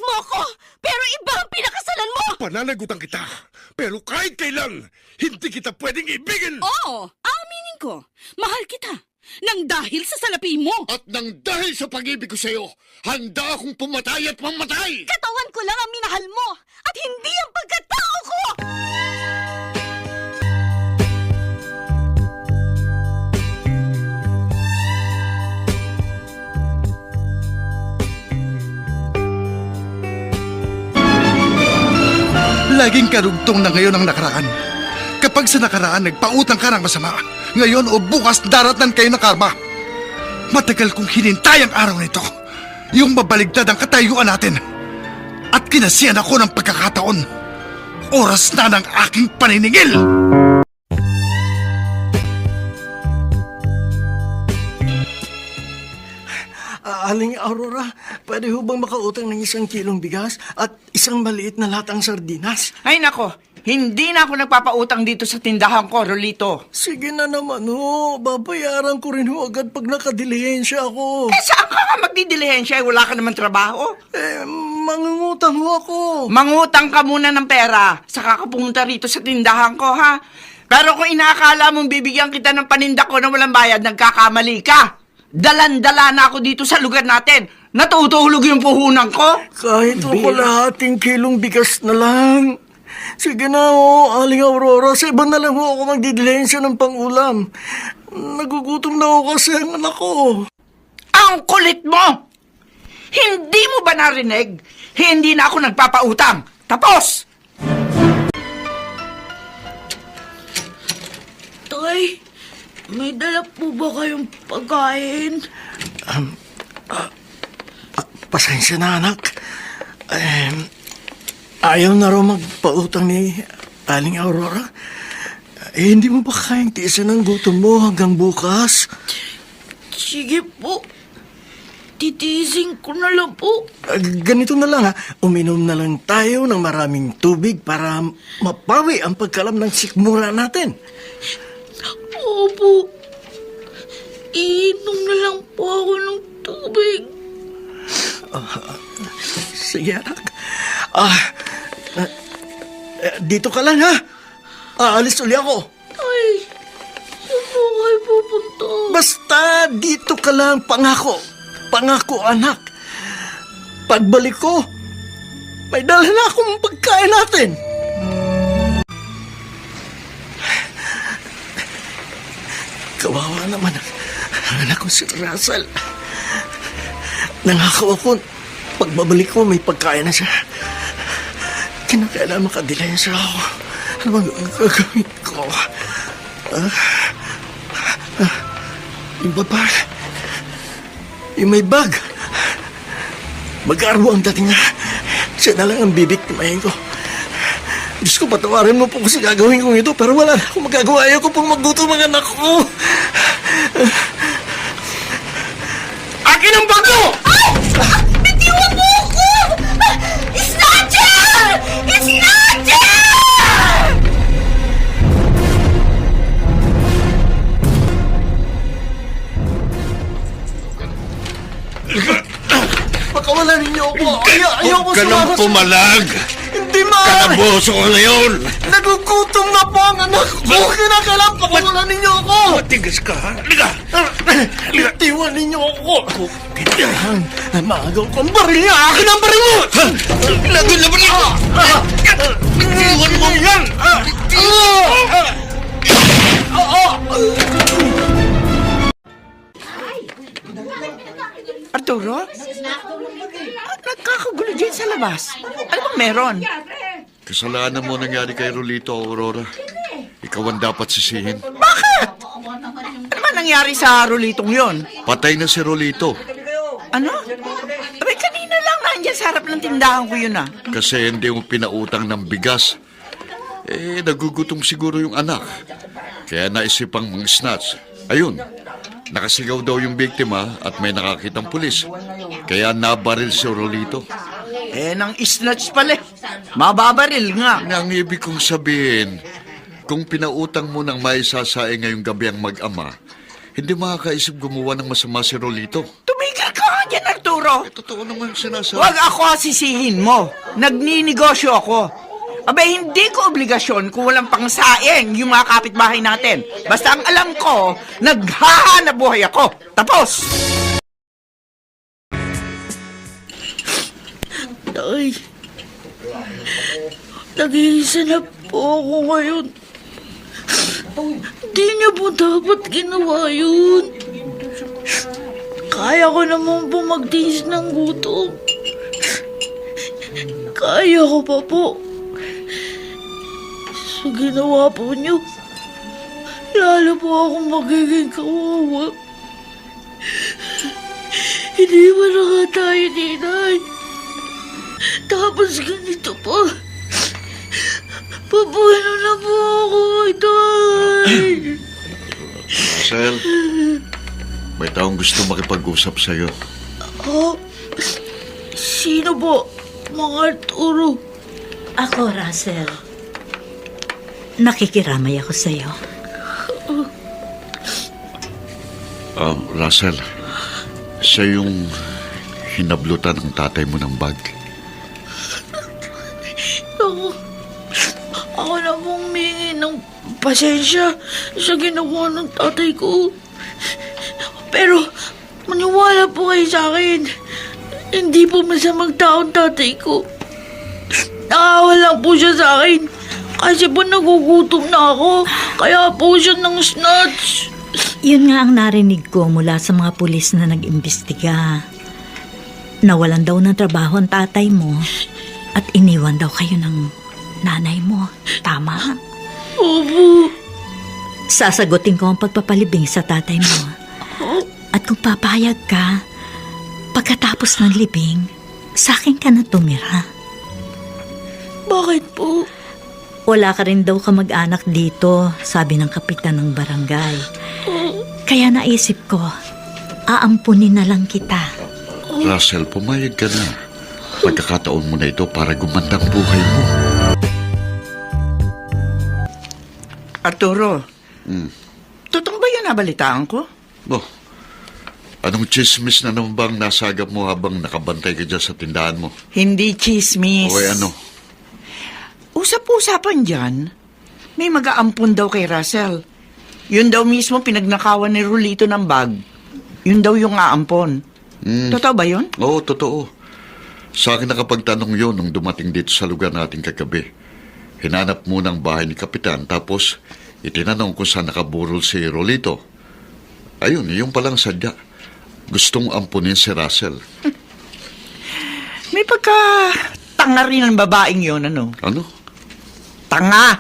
mo ako, pero iba ang pinakasalan mo! Pananagutan kita, pero kahit kailan, hindi kita pwedeng ibigin! Oo, aminin ko. Mahal kita. Nang dahil sa salapi mo. At nang dahil sa pag-ibig ko sa'yo, handa akong pumatay at mamatay! Katawan ko lang ang minahal mo at hindi ang pagkatao ko! Laging karugtong na ngayon ang nakaraan. Kapag sa nakaraan nagpautang ka ng masama, ngayon o bukas daratnan kayo ng karma. Matagal kong hinintay ang araw nito, yung mabaligtad ang katayuan natin. At kinasiyan ako ng pagkakataon. Oras na ng aking paniningil! Aling Aurora, pwede ho bang makautang ng 1 kilong bigas at isang maliit na latang sardinas? Ay nako, hindi na ako nagpapautang dito sa tindahan ko, Rolito. Sige na naman ho, babayaran ko rin ho agad pag nakadilihensya ako. Saan ka nga magdidilihensya? Wala ka naman trabaho. Mangungutang ho ako. Mangutang ka muna ng pera, saka ka pumunta rito sa tindahan ko, ha? Pero kung inaakala mong bibigyan kita ng paninda ko na walang bayad, nagkakamali ka. Dalan-dala na ako dito sa lugar natin. Natutulog yung puhunan ko. Kahit ho kalahating kilong bigas na lang. Sige na ho, Aling Aurora, sa iba na lang ho ako magdidilihensya ng pangulam. Nagugutom na ho kasi ang anak ko. Ang kulit mo! Hindi mo ba narinig? Hindi na ako nagpapautang. Tapos! Tay, may dala po ba kayong pagkain? Pasensya na, anak. Ayaw na raw magpautang ni Aling Aurora. Hindi mo ba kayang tiisan ang gutom mo hanggang bukas? Sige po. Titiisin ko na lang po. Ganito na lang ha, uminom na lang tayo ng maraming tubig para mapawi ang pagkalam ng sikmura natin. Opo. Iinom na lang po ako ng tubig. Sige, anak. Dito ka lang ha. Aalis uli ako. Ay, saan po kayo pupunta? Basta dito ka lang, pangako. Pangako, anak. Pagbalik ko, may dala na akong pagkain natin. Kawawa naman ang anak ko si Russell. Nangako ako, pagbabalik ko may pagkain na siya. Kinakailangan makadilayan siya ako. Ano bang gagawin ko? Yung babae, yung may bag. Mag-arbo ang dating na. Siya na lang ang bibiktimahin ko. Diyos ko, patawarin mo po kasi gagawin kong ito, pero wala na akong magagawa. Ayaw ko pong maggutom ang anak ko. Akin ang bag mo! Bitiwan mo ako! Snatcher! Snatcher! Pakawalan ninyo ako. Ayaw ko Huwag ka nang sumaras. pumalag! Hindi maaari. Kalaboso ko ngayon! Nagugutom na po ang anak ko. Kinakailangan pakawalan ninyo ako. Matigas ka, ha? Halika! Bitiwan ninyo ako. Kailangan na maagaw ko ang baril niya. Akin ang baril mo! Lagot na ba rin! Bitiwan mo yan! Arturo? Nagkakagulo dyan sa labas. Ano bang meron? Kasalanan mo nangyari kay Rolito, Aurora. Ikaw ang dapat sisihin. Bakit? Ano ba nangyari sa Rolitong yon? Patay na si Rolito. Ano? Abay, kanina lang nandiyan sa harap ng tindahan ko yun, ah. Kasi hindi mo pinautang ng bigas. Nagugutom siguro yung anak. Kaya naisipang mag-snatch. Ayun, nakasigaw daw yung biktima at may nakakitang pulis. Kaya nabaril si Rolito. Nang snatch pala. Mababaril nga. Ang ibig kong sabihin, kung pinautang mo ng maisasaing ngayong gabi ang mag-ama, hindi makakaisip gumawa ng masama si Rolito. Tumigil ka nga dyan, Arturo. Arturo. Totoo naman sinasabi. Huwag ako sisihin mo. Nagninegosyo ako. Abay, hindi ko obligasyon kung walang pangsaing yung mga kapitbahay natin. Basta ang alam ko, naghahanap buhay ako. Tapos! Tay, nag-iisa na po ako ngayon. Di niyo po dapat ginawa yun. Kaya ko naman po magtiis ng gutom. Kaya ko pa po. So ginawa po niyo, lalo po akong magiging kawawa. Hindi ba na nga tayo, Ninay? Tapos ganito pa. Papuno na po ako, Tay. Marcel, may taong gusto makipag-usap sa'yo. Ha? Sino po? Mga Arturo. Ako, Russell. Nakikiramay ako sa'yo. Russell, siya yung hinablutan ng tatay mo ng bag. Ako na pong humingi ng pasensya sa ginawa ng tatay ko. Pero, maniwala po kayo sa akin. Hindi po masamang taong tatay ko. Nakawa lang po siya sa akin. Kasi po nagugutom na ako. Kaya po siya ng snatch. Yun nga ang narinig ko mula sa mga pulis na nag-imbestiga. Nawalan daw ng trabaho ang tatay mo at iniwan daw kayo ng nanay mo. Tama? Opo. Sasagutin ko ang pagpapalibing sa tatay mo. At kung papayag ka, pagkatapos ng libing, sa akin ka na tumira. Bakit po? Wala ka rin daw kamag-anak dito, sabi ng kapitan ng barangay. Kaya naisip ko, aampunin na lang kita. Russell, pumayag ka na. Pagkakataon mo na ito para gumandang buhay mo. Arturo, totoo ba yan nabalitaan ko? Oh, anong chismis na naman bang nasagap mo habang nakabantay ka dyan sa tindahan mo? Hindi chismis. O ano? Usap-usapan dyan, may mag-aampun daw kay Russell. Yun daw mismo pinagnakawan ni Rolito ng bag. Yun daw yung aampon. Totoo ba yun? Oo, totoo. Sa akin nakapagtanong yun nung dumating dito sa lugar natin kagabi. Hinanap muna ang bahay ni Kapitan tapos itinanong kung saan nakaburol si Rolito. Ayun, yung palang sadya. Gustong ampunin si Russell. May pagka-tanga rin ang babaeng yun, ano? Ano? Tanga!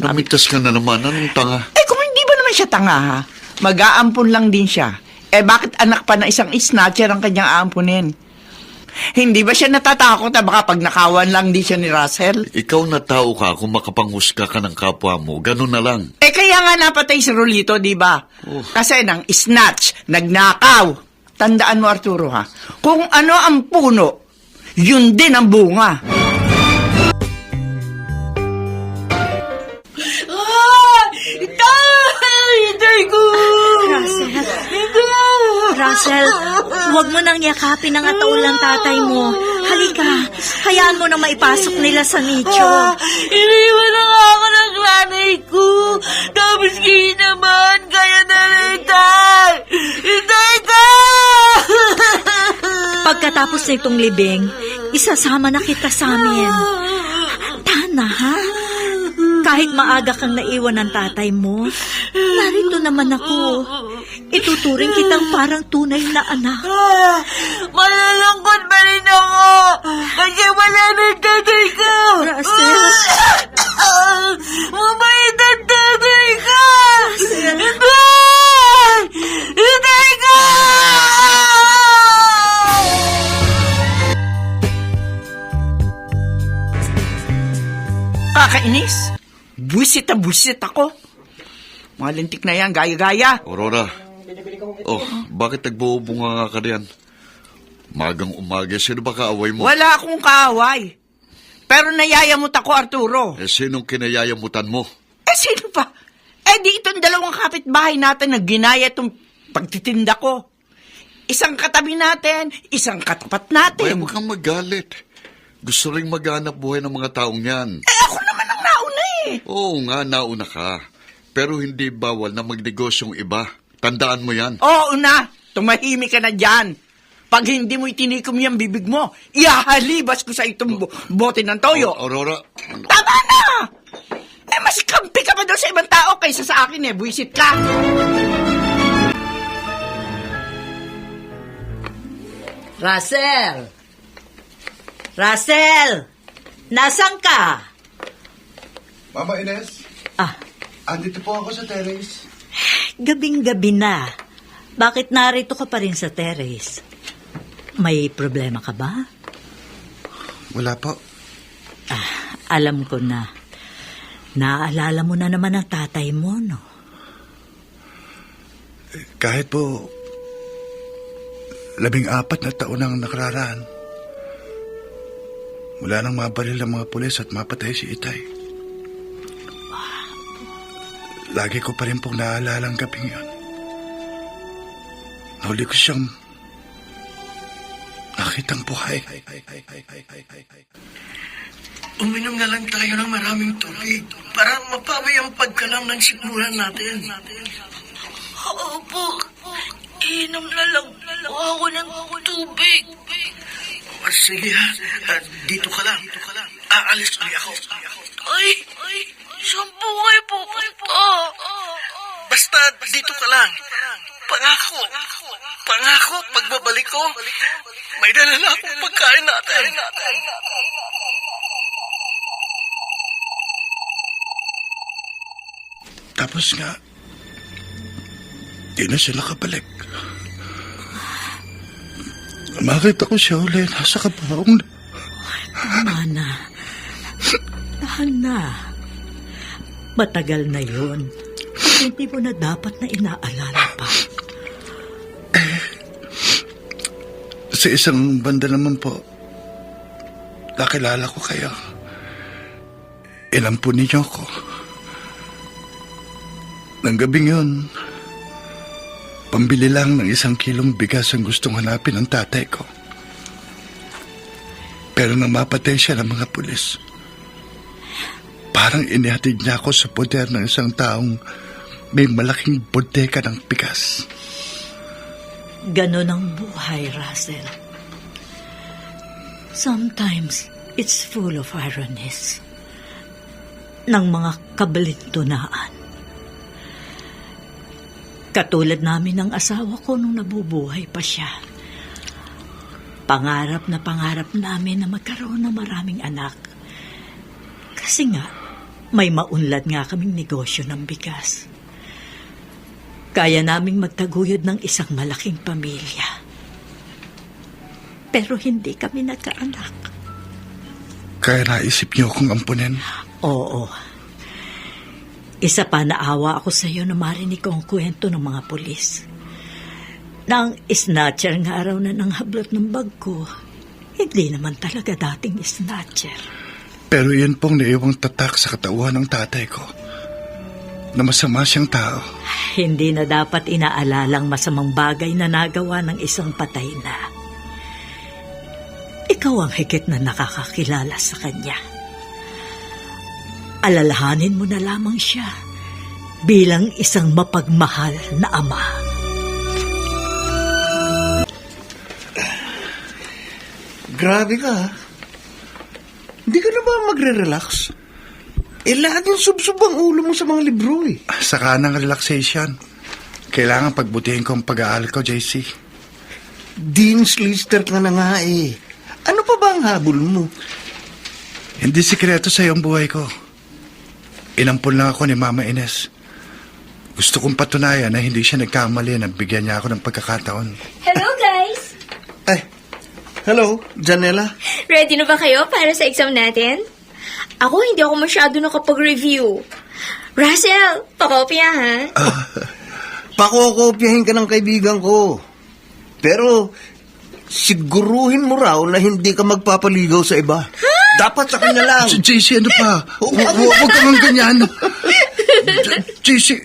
Namigtas ka na naman. Anong tanga? Eh kung hindi ba naman siya tanga, ha? Mag-aampun lang din siya. Eh bakit anak pa na isang snatcher ang kanyang aampunin? Hindi ba siya natatakot na baka pag nakawan lang din siya ni Russell? Ikaw na tao ka kung makapanghusga ka ng kapwa mo. Ganun na lang. Eh kaya nga napatay si Rolito, di ba? Kasi nang snatch, nagnakaw. Tandaan mo, Arturo, ha? Kung ano ang puno, yun din ang bunga. Itay ko! Russell, huwag mo nang yakapin ang ataulang tatay mo. Halika, hayaan mo na maipasok nila sa nicho. Iniwan na nga ako ng nanay ko. Tapos kayo naman, kaya na rin, Tay! Itay ko! Pagkatapos nitong libing, isasama na kita sa amin. Tana, ha? Kahit maaga kang naiwan ng tatay mo, narito naman ako. Ituturing kitang parang tunay na anak. Malalangkot pa rin ako. Kasi wala na yung tatay ko. Russell. Mabait ang tatay ko. Itay ko! Kakainis. Buisit na buisit ako. Mga lintik na yan, gaya-gaya. Aurora. Oh, bakit nagbubunga nga ka riyan? Magang umaga, sino ba kaaway mo? Wala akong kaaway. Pero nayayamot ako, Arturo. Eh, sinong kinayayamutan mo? Eh, sino pa? Eh, di itong dalawang kapitbahay natin na ginaya itong pagtitinda ko. Isang katabi natin, isang katapat Kaya natin. huwag kang magalit. Gusto ring maghanap buhay ng mga taong yan. Ako naman ang nauna eh. Oo nga, nauna ka. Pero hindi bawal na magnegosyong iba. Tandaan mo yan. Oo na, tumahimik ka na dyan. Pag hindi mo itinikom yung bibig mo, ihahalibas ko sa itong bote ng toyo. Aurora, ano? Tama na! Mas kampi ka pa daw sa ibang tao kaysa sa akin buwisit ka. Russell! Russell! Nasaan ka? Mama Ines, Ah, andito po ako sa terrace. gabing-gabi na. Bakit narito ka pa rin sa terrace? May problema ka ba? Wala po. Alam ko na. Naaalala mo na naman ang tatay mo, no? Kahit po 14 na taon ang nakararaan, wala nang mabaril ang mga pulis at mapatay si Itay. Lagi ko pa rin pong naaalala ang gabing yun. Nahuli ko siyang nakitang buhay. Uminom na lang tayo ng maraming tubig para mapawi ang pagkalam ng sikuran natin. Opo. Inom na lang ako ng tubig. Sige ha, dito ka lang. Aalis ulit ako. Ay, saan po kayo pupunta? Basta dito ka lang. Pangako, pagbabalik ko, may dala na akong pagkain natin. Tapos nga, di na siya nakabalik. Makita ko siya ulit, nasa kabaong. Tama na. Tahan na. Matagal na yun. Hindi mo na dapat na inaalala pa. Sa isang banda naman po, nakilala ko kayo. Inampunin niyo ko. Nang gabing yun, pambili lang ng 1 kilong bigas ang gustong hanapin ng tatay ko. Pero nang mapatay siya ng mga pulis, parang inihatid niya ako sa poder ng isang taong may malaking bodega ng bigas. Ganon ang buhay, Russell. Sometimes, it's full of ironies. Ng mga kabalintunaan. Katulad namin ng asawa ko nung nabubuhay pa siya. Pangarap namin na magkaroon ng maraming anak. Kasi nga, may maunlad nga kaming negosyo ng bigas. Kaya naming magtaguyod ng isang malaking pamilya. Pero hindi kami nagkaanak. Kaya naisip niyo akong ampunin. Oo. Isa pa naawa ako sa iyo na marinig ko ang kwento ng mga pulis. Nang snatcher nga araw na ng hablot ng bag ko, hindi naman talaga dating snatcher. Pero yun pong naiwang tatak sa katauhan ng tatay ko. Na masama siyang tao. Hindi na dapat inaalalang masamang bagay na nagawa ng isang patay na. Ikaw ang higit na nakakakilala sa kanya. Alalahanin mo na lamang siya bilang isang mapagmahal na ama. Grabe ka, ha? Hindi ka na ba magre-relax? Laging subsob ang ulo mo sa mga libro, eh. Saka ng relaxation. Kailangan pagbutihin ko ang pag-aaral ko, JC. Dean's Lister ka na nga, eh. Ano pa ba ang habol mo? Hindi sikreto sa iyong buhay ko. Inampun lang ako ni Mama Ines. Gusto kong patunayan na hindi siya nagkamali na bigyan niya ako ng pagkakataon. Hello, guys! Ay, hello, Janela. Ready na ba kayo para sa exam natin? Ako, hindi ako masyado nakapag-review. Russell, pakopya, ha? Pakokopyahin ka ng kaibigan ko. Pero, siguruhin mo raw na hindi ka magpapaligaw sa iba. Dapat sa kanya lang. JC, ano pa? Huwag ka mang ganyan. JC,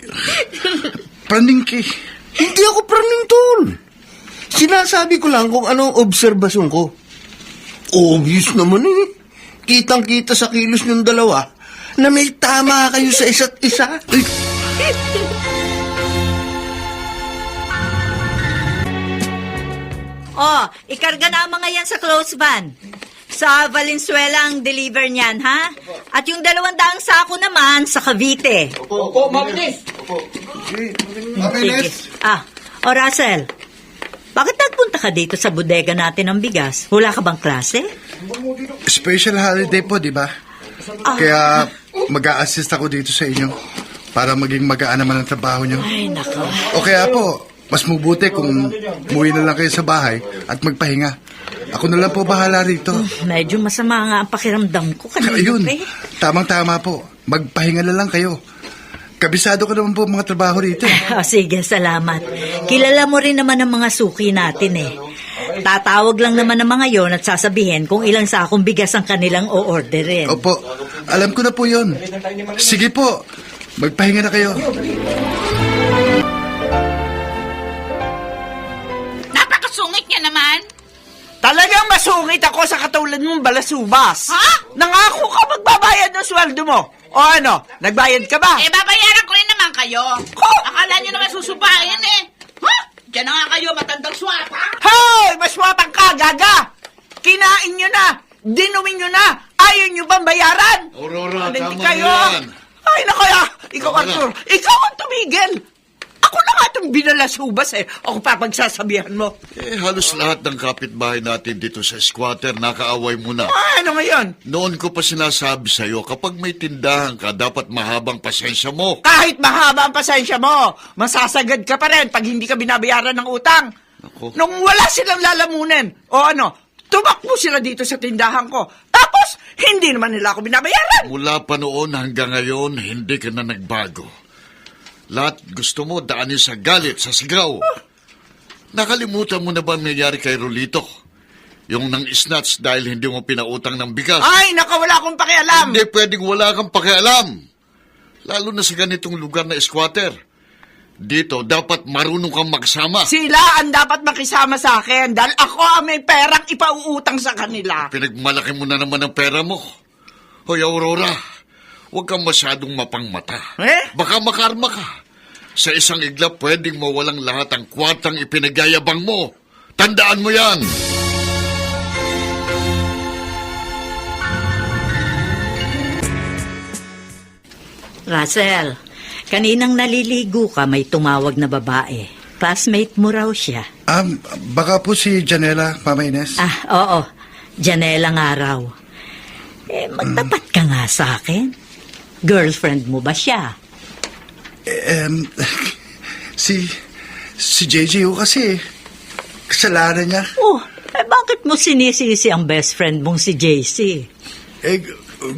praningki. Hindi ako praning tol. Sinasabi ko lang kung anong obserbasyon ko. Obvious naman eh. Kitang-kita sa kilos niyong dalawa na may tama kayo sa isa't isa. Ay, Oh, ikarga na ang mga yan sa close van. Sa Valenzuela ang deliver niyan, ha? At yung 200 sako naman sa Cavite. Opo, Ma'am Ines. Sige. Russell, bakit nagpunta ka dito sa bodega natin ng bigas? Wala ka bang klase? Special holiday po, di ba? Kaya mag-a-assist ako dito sa inyo para maging magaan naman ang trabaho nyo. Ay, nako. O kaya po, mas mabuti kung umuwi na lang kayo sa bahay at magpahinga. Ako na lang po bahala rito. Medyo masama nga ang pakiramdam ko kanina. Ayun, Eh. tamang-tama po. Magpahinga na lang kayo. Kabisado ko naman po ang mga trabaho rito. Sige, salamat. Kilala mo rin naman ang mga suki natin eh. Tatawag lang naman ng mga yon at sasabihin kung ilang sakong bigas ang kanilang o-orderin. Opo, alam ko na po yun. Sige po, magpahinga na kayo. Napakasungit niya naman. Talagang masungit ako sa katulad mong balasubas. Ha? Nangako ka magbabayad ng sweldo mo. O ano, nagbayad ka ba? Babayaran ko rin naman kayo. Akala nyo naman susupain eh. Ha? Diyan na nga kayo, matandang swapa. Hoy! Maswapang ka, gaga! Kinain nyo na! Dinumin nyo na! Ayaw nyo bang bayaran? Aurora, Hindi tama kayo. na yan. Ay, nakaya! Ikaw, Tama na. Arthur! Ikaw ang tumigil! Ako na nga itong binalasubas eh. Ako pa pagsasabihan mo. Halos lahat ng kapitbahay natin dito sa squatter nakaaway mo na. Ano ngayon? Noon ko pa sinasabi sa'yo, kapag may tindahan ka, dapat mahabang pasensya mo. Kahit mahaba ang pasensya mo, masasagad ka pa rin pag hindi ka binabayaran ng utang. Ako. Nung wala silang lalamunin, o ano, tumakbo sila dito sa tindahan ko. Tapos, hindi naman nila ako binabayaran. Mula pa noon hanggang ngayon, hindi ka na nagbago. Lahat gusto mo daanin sa galit, sa sigaw. Nakalimutan mo na ba ang nangyari kay Rolito? Yung nang snatch dahil hindi mo pinautang ng bigas. Ay, nakawala akong pakialam. Hindi pwedeng wala kang pakialam. Lalo na sa ganitong lugar na squatter. Dito, dapat marunong kang magsama. Sila ang dapat makisama sa akin dahil ako ang may perang ipauutang sa kanila. Pinagmalaki mo na naman ang pera mo. Hoy, Aurora, huwag kang masyadong mapangmata. Eh? Baka makarma ka. Sa isang iglap, pwedeng mawalang lahat ang kwartang ipinagyayabang mo. Tandaan mo yan! Russell, kaninang naliligo ka may tumawag na babae. Classmate mo raw siya. Baka po si Janela, Mama Ines. Oo. Janela nga raw. Magtapat ka nga sa akin. Girlfriend mo ba siya? Si JJ ho kasi. Kasalanan niya. Bakit mo sinisisi ang best friend mong si JC?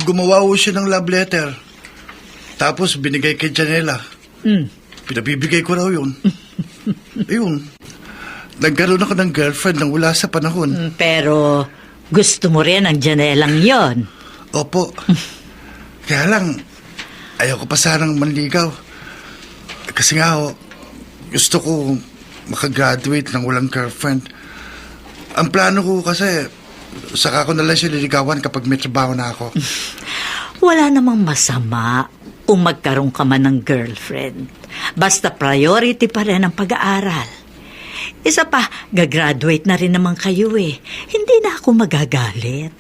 Gumawa ho siya ng love letter. Tapos binigay kay Janela. Pinabibigay ko raw yun. Ayun. Nagkaroon ako ng girlfriend nang wala sa panahon. Pero gusto mo rin ang Janelang yon. Opo. Kaya lang, ayoko pa sanang manligaw. Kasi nga ho, gusto ko makagraduate ng walang girlfriend. Ang plano ko kasi, saka ko na lang siya liligawan kapag may trabaho na ako. Wala namang masama kung magkaroon ka man ng girlfriend. Basta priority pa rin ang pag-aaral. Isa pa, gagraduate na rin naman kayo eh. Hindi na ako magagalit.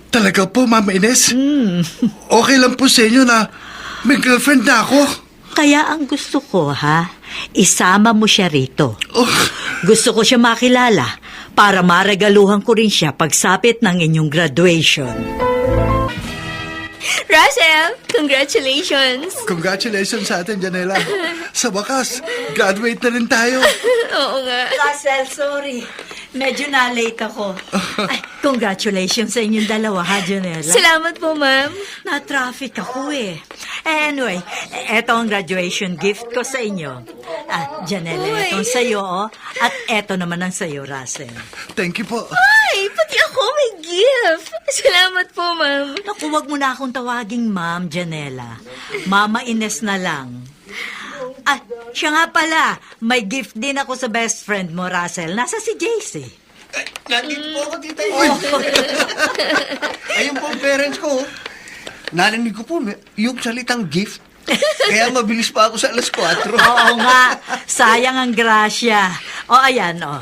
Talaga po, Mama Ines? Okay lang po sa inyo na may girlfriend na ako. Kaya ang gusto ko, isama mo siya rito. Gusto ko siya makilala para maregaluhan ko rin siya pagsapit ng inyong graduation. Russell, congratulations! Congratulations sa atin, Janela. Sa wakas, graduate na rin tayo. Oo nga. Russell, sorry. Medyo na-late ako. Ay, congratulations sa inyong dalawa, Janela. Salamat po, ma'am. Na-traffic ako eh. Anyway, eto ang graduation gift ko sa inyo. Janela, Uy. etong sa'yo, At eto naman ang sa'yo, Russell. Thank you po. Ay, pati ako may gift. Salamat po, ma'am. Naku, wag mo na akong tawaging Ma'am Janela. Mama Ines na lang. Ah, siya nga pala. May gift din ako sa best friend mo, Russell. Nasa si JC. Nandito po ako, tita. Ayun po ang parents ko. Narinig ko po yung salitang gift. Kaya mabilis pa ako sa alas 4. Oo nga. Sayang ang grasya. O, ayan, o.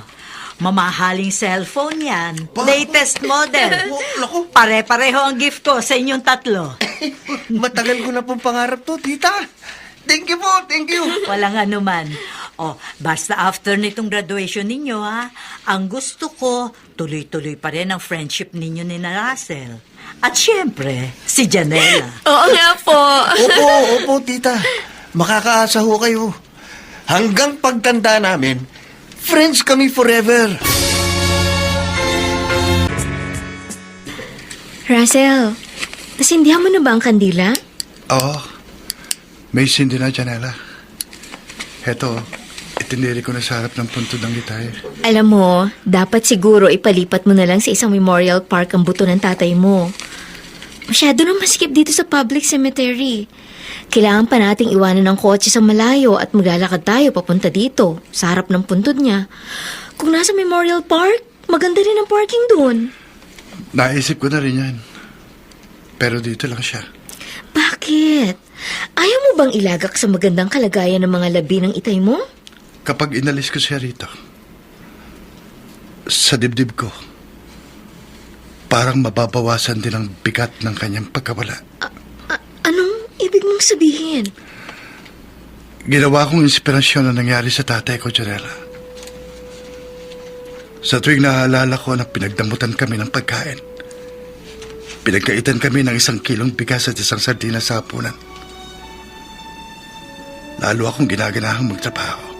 Mamahaling cellphone yan. Latest model. Naku, Pare-pareho ang gift ko sa inyong tatlo. matagal ko na pong pangarap to, tita. Thank you po, thank you. Walang anuman. O, basta after nitong graduation ninyo, ha, ang gusto ko, tuloy-tuloy pa rin ang friendship ninyo ni na Russell. At syempre, si Janela. Oo nga po. Opo, tita. Makakaasa ho kayo. Hanggang pagtanda namin, friends kami forever. Russell, nasindihan mo na ba ang kandila? Oo. May sindi na, Janela. Heto, itiniri ko na sa harap ng puntod ng gitay. Alam mo, dapat siguro ipalipat mo na lang sa isang memorial park ang buto ng tatay mo. Masyado nang masikip dito sa public cemetery. Kailangan pa nating iwanan ng kotse sa malayo at maglalakad tayo papunta dito, sa harap ng puntod niya. Kung nasa memorial park, maganda rin ang parking doon. Naisip ko na rin yan. Pero dito lang siya. Bakit? Ayaw mo bang ilagak sa magandang kalagayan ng mga labi ng itay mo? Kapag inalis ko siya rito, sa dibdib ko, parang mababawasan din ang bigat ng kanyang pagkawala. Anong ibig mong sabihin? Ginawa kong inspirasyon na nangyari sa tatay ko, Janela. Sa tuwing naaalala ko na pinagdamutan kami ng pagkain, pinagkaitan kami ng 1 kilong bigas at 1 sardinas sa hapunan. Lalo akong ginaganahang magtrabaho.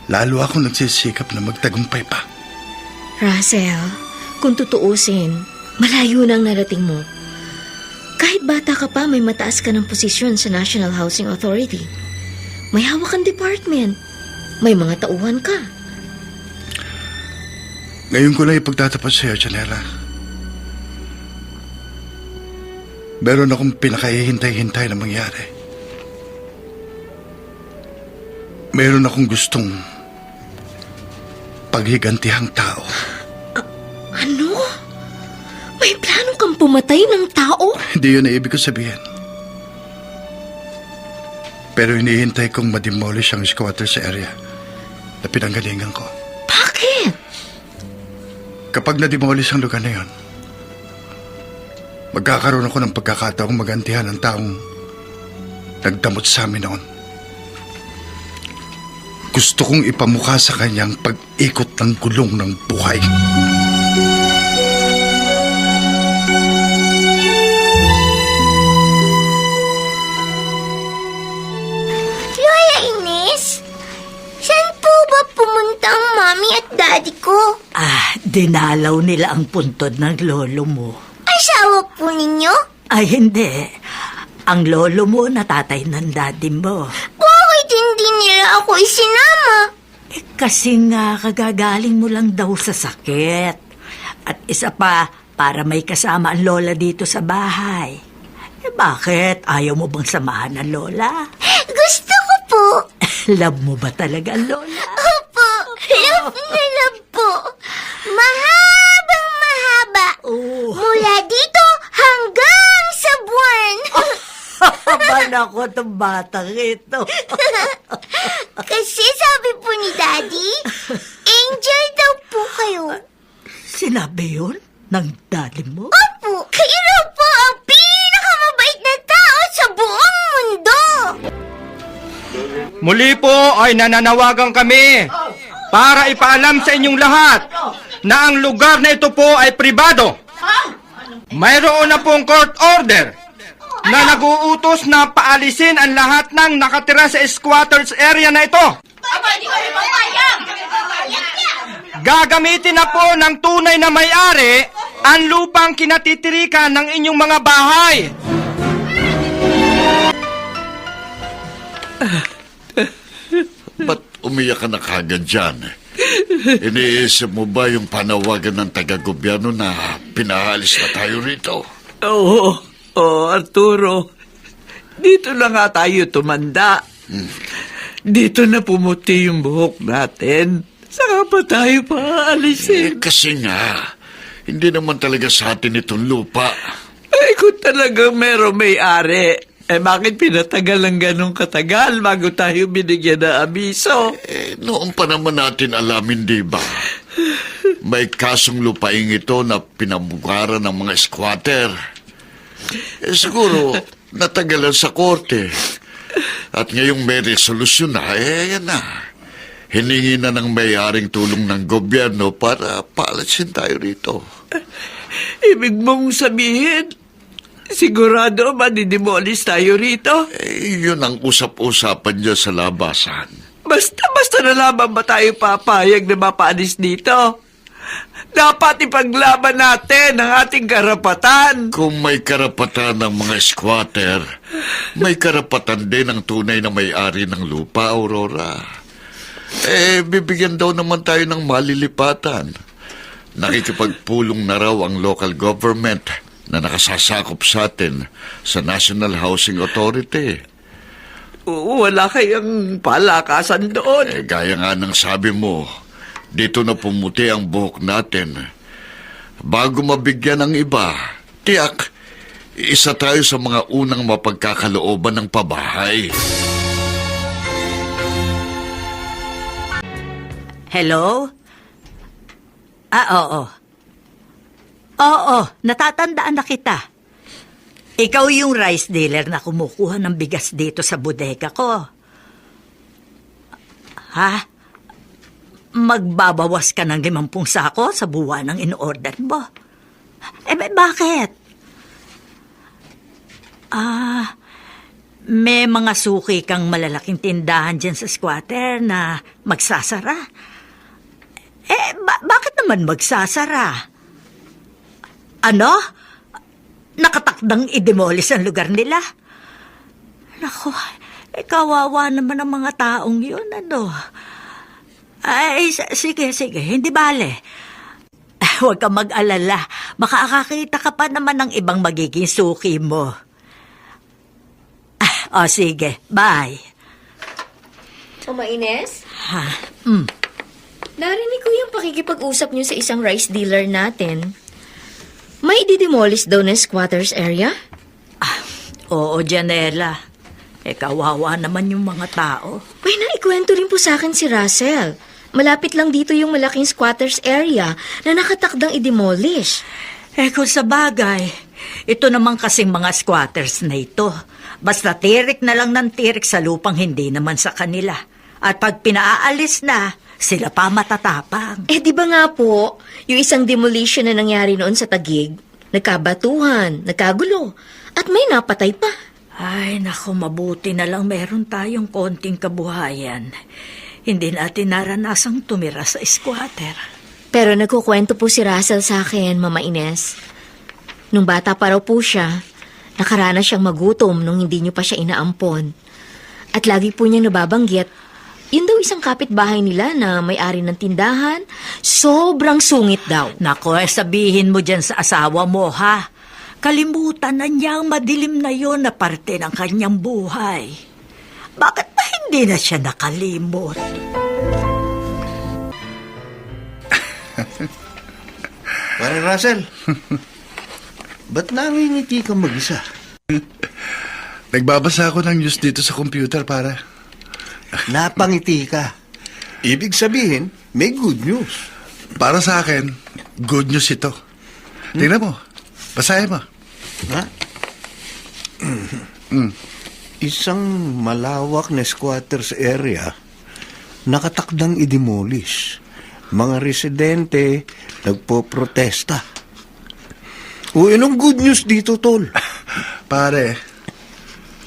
Lalo akong nagsisikap na magtagumpay pa. Russell, kung tutuusin, malayo na ang narating mo. Kahit bata ka pa, may mataas ka ng posisyon sa National Housing Authority. May hawak kang department. May mga tauhan ka. Ngayon ko lang ipagtatapat sa iyo, Janela. Meron akong pinakahihintay-hintay na mangyari. Meron akong gustong paghigantihang tao. Ano? May plano kang pumatay ng tao? Hindi yun ang ibig ko sabihin. Pero hinihintay kong mademolish ang squatter sa area na pinanggalingan ko. Bakit? Kapag nademolish ang lugar na yun, magkakaroon ako ng pagkakataong magantihan ang taong nagdamot sa amin noon. Gusto kong ipamukha sa kanyang pag-ikot ng gulong ng buhay. Lola Ines, saan po ba pumunta ang mami at daddy ko? Ah, dinalaw nila ang puntod ng lolo mo. Asawa po ninyo? Ay, hindi. Ang lolo mo natatay ng daddy mo. Bakit hindi nila ako isinama? Kasi nga kagagaling mo lang daw sa sakit. At isa pa, para may kasama ang lola dito sa bahay. Bakit? Ayaw mo bang samahan ng lola? Gusto ko po. Love mo ba talaga ang lola? Opo, love na love po. Mahabang mahaba. Oh. Mula dito hanggang sa buwan. Haban ako itong batang ito. Kasi sabi po ni Daddy, angel daw po kayo. Sinabi yun ng daddy mo? Opo, kayo raw po ang pinakamabait na tao sa buong mundo. Muli po ay nananawagan kami para ipaalam sa inyong lahat na ang lugar na ito po ay pribado. Mayroon na pong court order na nag-uutos na paalisin ang lahat ng nakatira sa squatters area na ito. Gagamitin na po ng tunay na may-ari ang lupang kinatitirikan ng inyong mga bahay. Ba't umiyak ka na kagad dyan? Iniisip mo ba yung panawagan ng taga-gobyerno na pinaalis na tayo rito? Oo, Arturo. Dito na nga tayo tumanda. Dito na pumuti yung buhok natin. Saka pa tayo paalisin. Kasi nga, hindi naman talaga sa atin itong lupa. Kung talagang merong may-ari, bakit pinatagal ng ganong katagal bago tayo binigyan ng abiso? Noon pa naman natin alamin, di ba? May kasong lupaing ito na pinabugaran ng mga squatter. Siguro, natagalan sa korte. At ngayong may resolusyon na, yan na. Hiningi na ng may-aring tulong ng gobyerno para paalasin tayo rito. Ibig mong sabihin, sigurado madidemolis tayo rito? Yun ang usap-usapan dyan sa labasan. Basta na lamang ba tayo papayag na mapaalis dito? Dapat ipaglaban natin ang ating karapatan. Kung may karapatan ng mga squatter, may karapatan din ang tunay na may-ari ng lupa, Aurora. Bibigyan daw naman tayo ng malilipatan. Nakikipagpulong na raw ang local government na nakasasakop sa atin sa National Housing Authority. Wala kayang palakasan doon. Gaya nga ng sabi mo, dito na pumuti ang buhok natin. Bago mabigyan ng iba, tiyak, isa tayo sa mga unang mapagkakalooban ng pabahay. Hello? Oo. Oo, natatandaan na kita. Ikaw yung rice dealer na kumukuha ng bigas dito sa bodega ko. Ha? Magbabawas ka ng 50 sako sa buwan ng in-order mo. Bakit? May mga suki kang malalaking tindahan dyan sa squatter na magsasara. Bakit naman magsasara? Ano? Nakatakdang i-demolish ang lugar nila? Naku, kawawa naman ang mga taong yun, ano? Sige, hindi bale. Huwag kang mag-alala. Makakakita ka pa naman ng ibang magiging suki mo. Sige, bye. Mama Ines? Ha? Narinig ko yung pakikipag-usap niyo sa isang rice dealer natin. May i-demolish daw na squatters area? Oo, Janela. Kawawa naman yung mga tao. May naikwento rin po sa akin si Russell. Malapit lang dito yung malaking squatters area na nakatakdang i-demolish. Kung sa bagay, ito naman kasing mga squatters na ito. Basta tirik na lang ng tirik sa lupang hindi naman sa kanila. At pag pinaalis na, sila pa matatapang. Di ba nga po, yung isang demolition na nangyari noon sa Taguig, nagkabatuhan, nagkagulo, at may napatay pa. Ay, naku, mabuti na lang meron tayong konting kabuhayan. Hindi natin naranasang tumira sa squatter. Pero nagkukwento po si Russell sa akin, Mama Ines. Nung bata pa raw po siya, nakaranas siyang magutom nung hindi niyo pa siya inaampon. At lagi po niyang nababanggit, yun daw isang kapitbahay nila na may-ari ng tindahan, sobrang sungit daw. Nako, sabihin mo dyan sa asawa mo, ha? Kalimutan na niya ang madilim na yon na parte ng kanyang buhay. Bakit ba hindi na siya nakalimot? Pare Russell, ba't nangingiti ka mag-isa? Nagbabasa ako ng news dito sa computer, para. Napangiti ka. Ibig sabihin, may good news. Para sa akin, good news ito. Tingnan mo. Basahin mo. Ha? Isang malawak na squatters area nakatakdang i-demolish. Mga residente nagpo-protesta. Anong good news dito, Tol? Pare,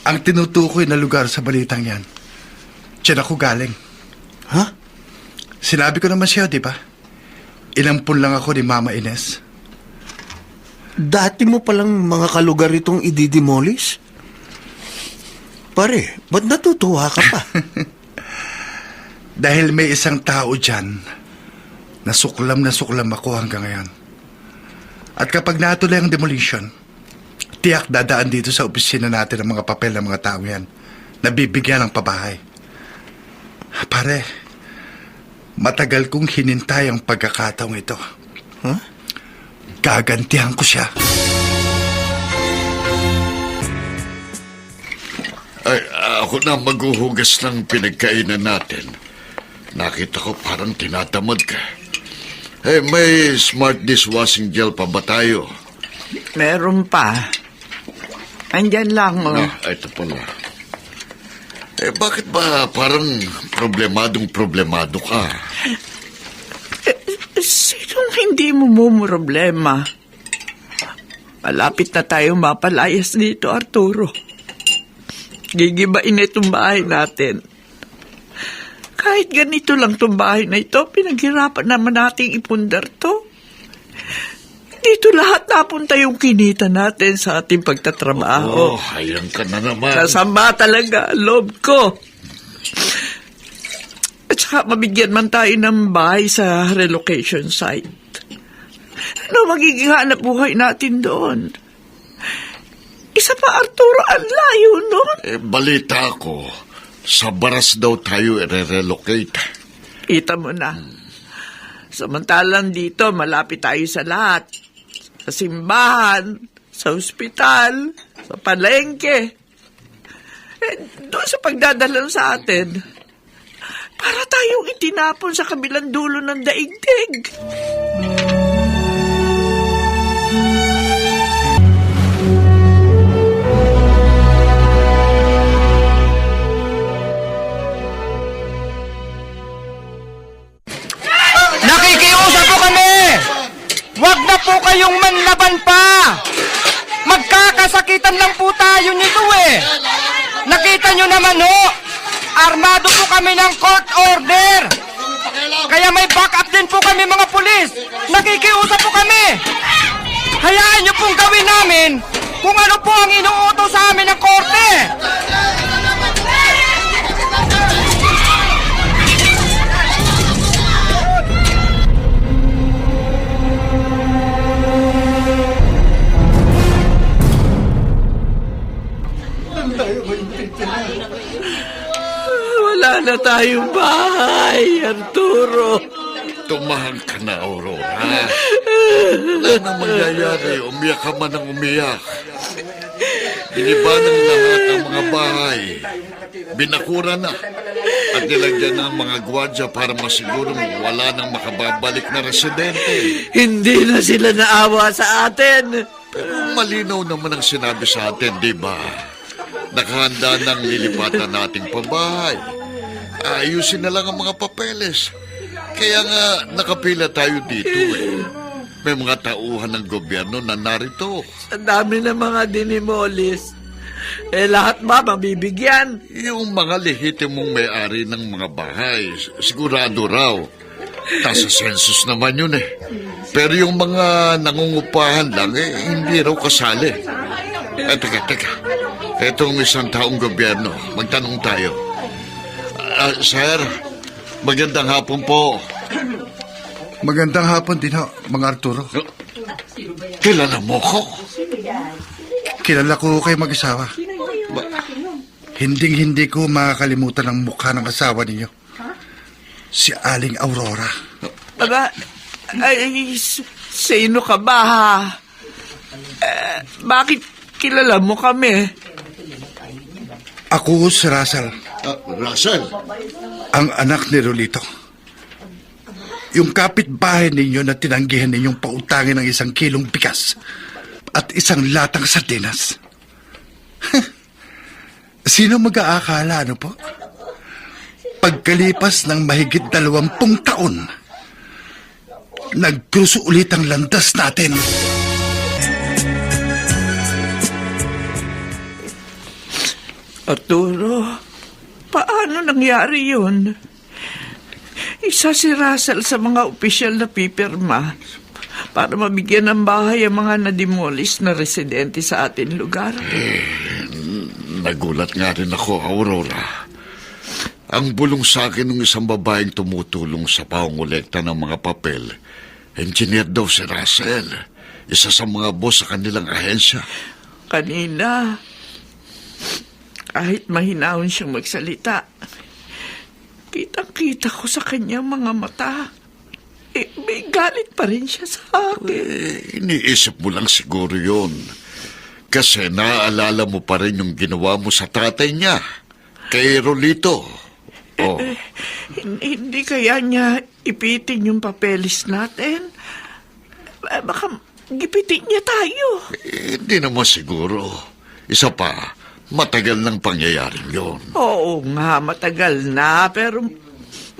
ang tinutukoy na lugar sa balitang yan, diyan ako galing. Ha? Sinabi ko naman siya, di ba? Inampun lang ako ni Mama Ines. Dati mo palang mga kalugar itong i-demolish? Pare, ba't natutuwa ka pa? Dahil may isang tao dyan na suklam ako hanggang ngayon. At kapag natuloy ang demolition, tiyak dadaan dito sa opisina natin ang mga papel ng mga tao yan. nabibigyan ng pabahay. Pare, matagal kong hinintay ang pagkakataong ito. Huh? Gagantihan ko siya. Ay, ako na maghuhugas ng pinagkainan natin. Nakita ko parang tinatamad ka. Eh, may smart dishwashing gel pa ba tayo? Meron pa. Andyan lang, oh. Ito pala. Eh, bakit ba parang problemado ka? Sinong hindi mo problema? Malapit na tayo mapalayas dito, Arturo. Gigibain na itong bahay natin. Kahit ganito lang itong bahay na ito, pinaghirapan naman nating ipundar to. Dito lahat napunta yung kinita natin sa ating pagtatrabaho. Hayang ka na naman. Nasama talaga ang loob ko. At saka mabigyan man tayo ng bahay sa relocation site. Ano magiging hanap buhay natin doon? Isa pa, Arturo, ang layo nun. Balita ko, sa Baras daw tayo i-relocate. Kita mo na. Samantalang dito, malapit tayo sa lahat. Sa simbahan, sa ospital, sa palengke. Doon sa pagdadalan sa atin. Para tayong itinapon sa kabilang dulo ng daigdig. Nakikiusap po kami! Huwag na po kayong manlaban pa! Magkakasakitan lang po tayo nito eh! Nakita nyo naman ho! Armado po kami ng court order! Kaya may backup din po kami mga pulis! Nakikiusap po kami! Hayaan nyo pong gawin namin kung ano po ang inuutos sa amin ng korte! Wala na tayong bahay, Arturo. Tumahan ka na, Aurora. Wala nang mangyayari. Umiyak ka man ng umiyak. Iniba ng lahat ang mga bahay. Binakura na. At nilagyan ng mga gwardiya para masigurong wala nang makababalik na residente. Hindi na sila naawa sa atin. Pero malinaw naman ang sinabi sa atin, di ba? Nakahanda ng lilipatan nating pabahay. Ayusin na lang ang mga papeles. Kaya nga nakapila tayo dito eh. May mga tauhan ng gobyerno na narito. Ang dami ng mga dinimolis. Lahat ba mabibigyan? Yung mga lehitimong may-ari ng mga bahay, sigurado raw. Nasa census naman yun eh. Pero yung mga nangungupahan lang hindi raw kasali. Teka. Etong isang taong gobyerno, magtanong tayo. Sir, magandang hapon po. Magandang hapon din ho, mga Arturo. Kilala mo ko? Kilala ko kayo mag-asawa. Hinding-hindi ko makakalimutan ang mukha ng asawa ninyo. Si Aling Aurora. Aba, sino ka ba ha? Bakit kilala mo kami? Ako si Russell, Russell? ang anak ni Rolito. Yung kapitbahay ninyo na tinanggihan ninyong pautangin ng 1 kilong bigas at 1 latang sardinas. Sino mag-aakala, ano po? Pagkalipas ng mahigit 20 taon, nagkruso ulit ang landas natin. Arturo, paano nangyari yun? Isa si Russell sa mga opisyal na pipirma para mabigyan ng bahay ang mga nadimolis na residente sa ating lugar. Nagulat nga rin ako, Aurora. Ang bulong sa akin ng isang babaeng tumutulong sa pangolekta ng mga papel, engineer daw si Russell, isa sa mga boss sa kanilang ahensya. Kanina, Kahit mahinahon siyang magsalita, kitang-kita ko sa kanyang mga mata. May galit pa rin siya sa akin. Iniisip mo lang siguro yun. Kasi naaalala mo pa rin yung ginawa mo sa tatay niya, kay Rolito. Oh. Hindi kaya niya ipitin yung papeles natin? Baka gipitin niya tayo. Hindi naman siguro. Isa pa, matagal nang pangyayaring yun. Oo nga, matagal na, pero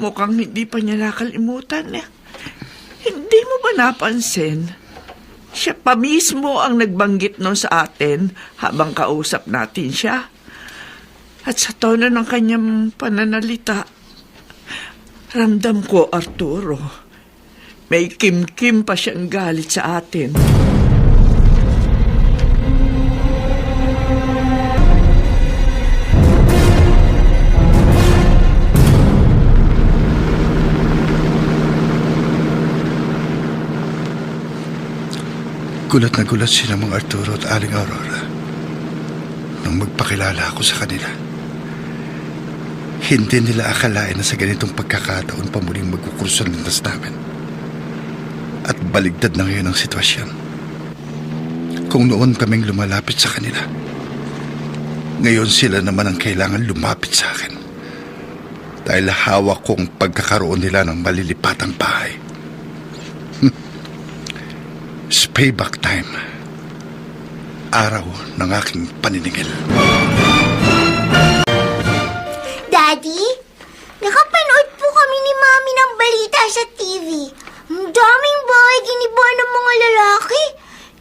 mukhang hindi pa niya nakalimutan. Hindi mo ba napansin? Siya pa mismo ang nagbanggit nun sa atin habang kausap natin siya. At sa tono ng kanyang pananalita, ramdam ko, Arturo, may kim-kim pa siyang galit sa atin. Gulat na gulat sila mga Arturo at Aling Aurora nang magpakilala ako sa kanila. Hindi nila akalain na sa ganitong pagkakataon pa muling magkukurso ang landas namin. At baligtad na ngayon ang sitwasyon. Kung noon kaming lumalapit sa kanila, ngayon sila naman ang kailangan lumapit sa akin. Dahil hawak kong pagkakaroon nila ng malilipatang bahay. It's payback time. Araw ng aking paniningil. Daddy, nakapanood po kami ni Mami ng balita sa TV. Ang daming bahay giniba ng mga lalaki.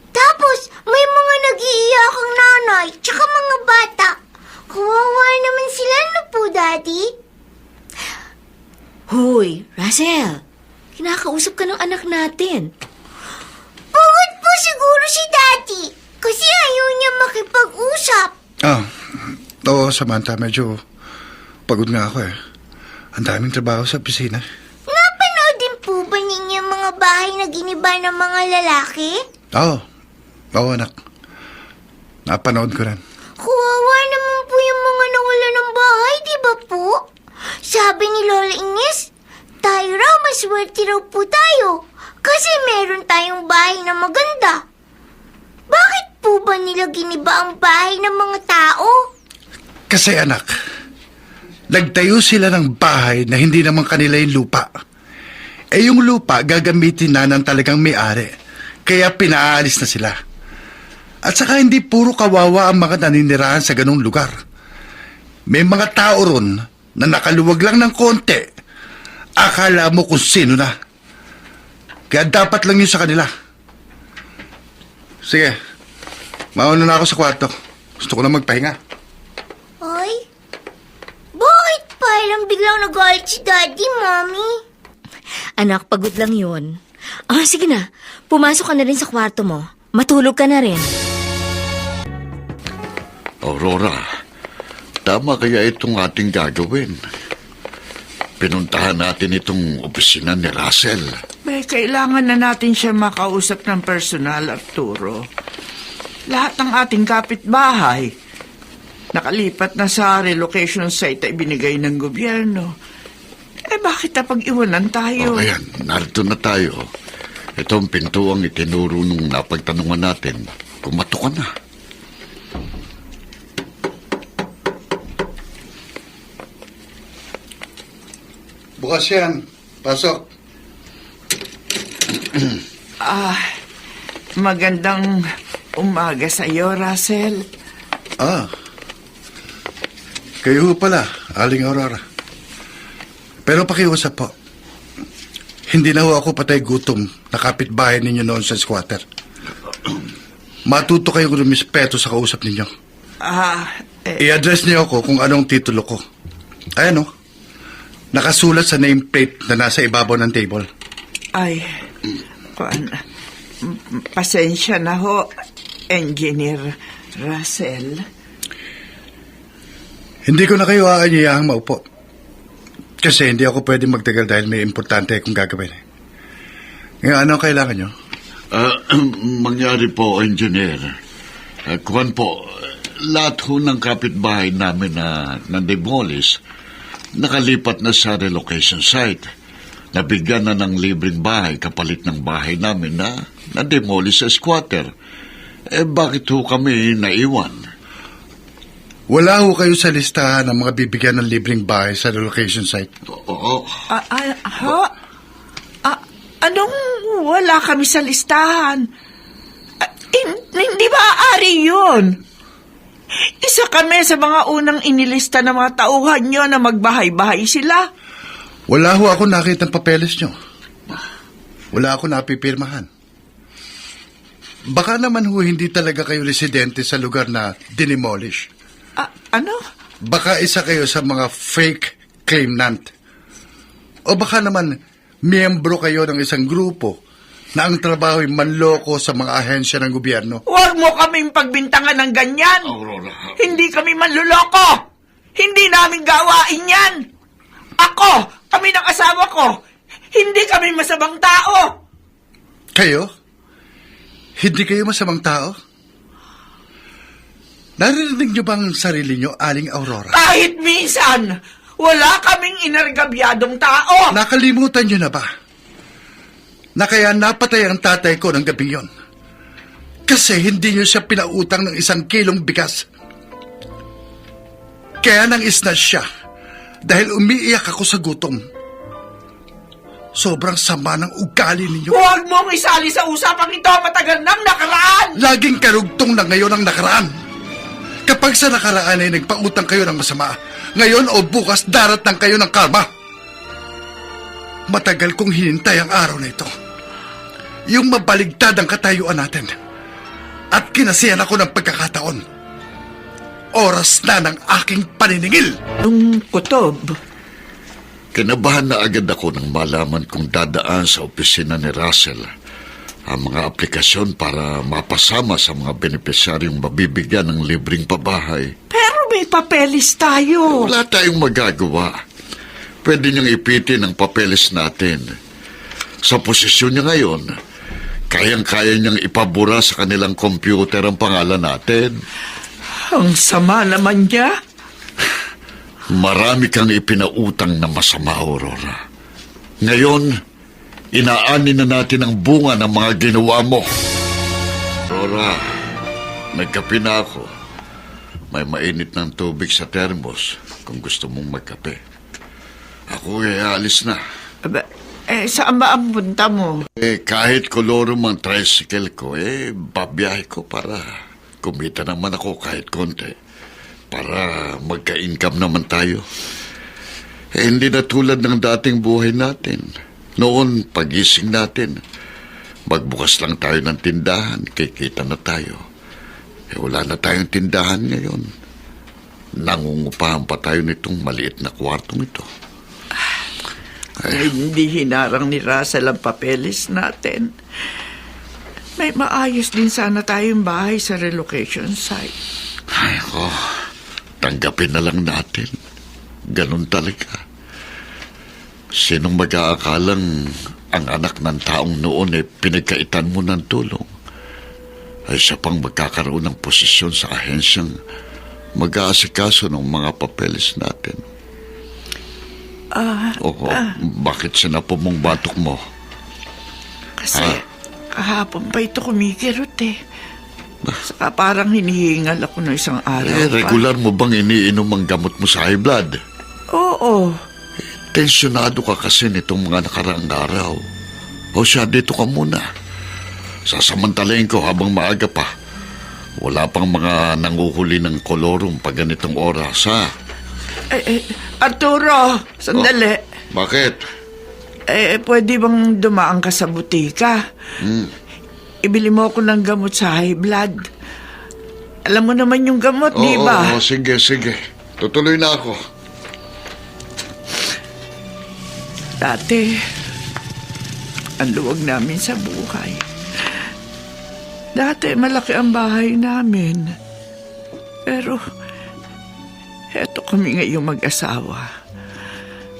Tapos, may mga nag-iiyakang nanay, tsaka mga bata. Kawawa naman sila, no po, Daddy? Hoy, Russell. Kinakausap ka ng anak natin. Pagod po siguro si Daddy. Kasi ayaw niya makipag-usap. Oo, Samantha, medyo pagod nga ako eh. Ang daming trabaho sa opisina. Napanood din po ba ninyo mga bahay na giniba ng mga lalaki? Oo, anak. Napanood ko rin. Kawawa naman po yung mga nawala ng bahay, di ba po? Sabi ni Lola Ines, tayo raw maswerte raw po tayo. Kasi meron tayong bahay na maganda. Bakit po ba nila giniba ang bahay ng mga tao? Kasi anak, nagtayo sila ng bahay na hindi naman kanila yung lupa. Yung lupa gagamitin na ng talagang may-ari. Kaya pinaalis na sila. At saka hindi puro kawawa ang mga naninirahan sa ganung lugar. May mga tao ron na nakaluwag lang ng konti. Akala mo kung sino na. Kaya dapat lang yun sa kanila. Sige, mauna na ako sa kwarto. Gusto ko na magpahinga. Ay, bakit parang biglang nagalit si Daddy, Mommy? Anak, pagod lang yun. Sige na. Pumasok ka na rin sa kwarto mo. Matulog ka na rin. Aurora, tama kaya itong ating gagawin? Pinuntahan natin itong opisina ni Russell. May kailangan na natin siya makausap ng personal, Arturo. Lahat ng ating kapitbahay nakalipat na sa relocation site ay binigay ng gobyerno. Bakit napag-iwanan tayo? O ayan, narito na tayo. Ito ang pintuang itinuro nung napagtanungan natin. Kumato ka na. Bukas yan. Pasok. Magandang umaga sa iyo, Russell. Kayo pala, Aling Aurora. Pero pakiusap po. Hindi na ho ako patay gutom na kapitbahay ninyo noon sa squatter. Matuto kayong rumispeto sa kausap ninyo. I-address niyo ako kung anong titulo ko. Ayan o. Nakasulat sa nameplate na nasa ibabaw ng table. Pasensya na ho, Engineer Russell. Hindi ko na kayo aanyayahang maupo. Kasi hindi ako pwede magtagal dahil may importante akong gagawin. Ngayon, ano ang kailangan nyo? Mangyari po, engineer. Kuwan po, lahat ho ng kapitbahay namin na na-demolish, nakalipat na sa relocation site. Nabigyan na ng libreng bahay kapalit ng bahay namin na na-demolish sa squatter. Bakit ho kami naiwan? Wala ho kayo sa listahan ng mga bibigyan ng libreng bahay sa relocation site. Oo. Anong wala kami sa listahan? Hindi ba ari yun? Isa kami sa mga unang inilista ng mga tauhan nyo na magbahay-bahay sila. Wala ho ako nakita ng papeles nyo. Wala ako napipirmahan. Baka naman ho hindi talaga kayo residente sa lugar na dinemolish. Ano? Baka isa kayo sa mga fake claimant. O baka naman miyembro kayo ng isang grupo na ang trabaho ay manloko sa mga ahensya ng gobyerno. Huwag mo kaming pagbintangan ng ganyan. Aurora. Hindi kami manluloko. Hindi namin gawain yan. Ako, kami ng asawa ko, hindi kami masamang tao. Kayo? Hindi kayo masamang tao? Narinig niyo bang sarili niyo, Aling Aurora? Kahit minsan, wala kaming inargabyadong tao. Nakalimutan niyo na ba? Na kaya napatay ang tatay ko ng gabing yon. Kasi hindi niyo siya pinautang ng 1 kilong bigas. Kaya nang isna siya dahil umiiyak ako sa gutom. Sobrang sama ng ugali ninyo. Huwag mong isali sa usapang ito, matagal nang nakaraan. Laging karugtong na ngayon ang nakaraan. Kapag sa nakaraan ay nagpautang kayo ng masama, ngayon o bukas daratnan kayo ng karma. Matagal kong hinintay ang araw na ito. Yung mabaligtad ang katayuan natin. At kinasiyan ako ng pagkakataon. Oras na ng aking paniningil. Kutob. Kinabahan na agad ako nang malaman kong dadaan sa opisina ni Russell ang mga aplikasyon para mapasama sa mga benepisyaryong mabibigyan ng libreng pabahay. Pero may papeles tayo. Wala tayong magagawa. Pwede niyang ipitin ang papeles natin. Sa posisyon niya ngayon, kayang-kaya niyang ipabura sa kanilang computer ang pangalan natin. Ang sama naman niya. Marami kang ipinautang na masama, Aurora. Ngayon, inaani na natin ang bunga ng mga ginawa mo. Aurora, nagkape na ako. May mainit ng tubig sa termos kung gusto mong magkape. Ako alis na. Saan ba ang punta mo? Kahit kolorum ang tricycle ko, babiyahe ko para kumita naman ako kahit konti. Para magka-income naman tayo. Hindi na tulad ng dating buhay natin. Noon, pagising natin, magbukas lang tayo ng tindahan, kikita na tayo. Wala na tayong tindahan ngayon. Nangungupahan pa tayo nitong maliit na kwartong ito. Hindi hinarang ni Russell ang papeles natin. May maayos din sana tayong bahay sa relocation site. Ay ko, tanggapin na lang natin. Ganun talaga. Sinong mag-aakalang ang anak ng taong noon pinagkaitan mo ng tulong? Ay siya pang magkakaroon ng posisyon sa ahensyang mag-aasikaso ng mga papeles natin. Bakit sinapong batok mo? Kasi kahapon pa ito kumikirot Saka parang hinihingal ako ng isang araw pa. Regular mo bang iniinom ang gamot mo sa high blood? Oo. Tensyonado ka kasi nitong mga nakaraang araw. O siya, dito ka muna. Sasamantalayin ko habang maaga pa. Wala pang mga nanguhuli ng kolorum pag ganitong oras, ha? Arturo, sandali. Bakit? Pwede bang dumaan ka sa butika? Ibili mo ako ng gamot sa high blood. Alam mo naman yung gamot, di ba? Oo, sige. Tutuloy na ako. Dati, ang luwag namin sa buhay. Dati, malaki ang bahay namin. Pero, eto kami ngayong mag-asawa.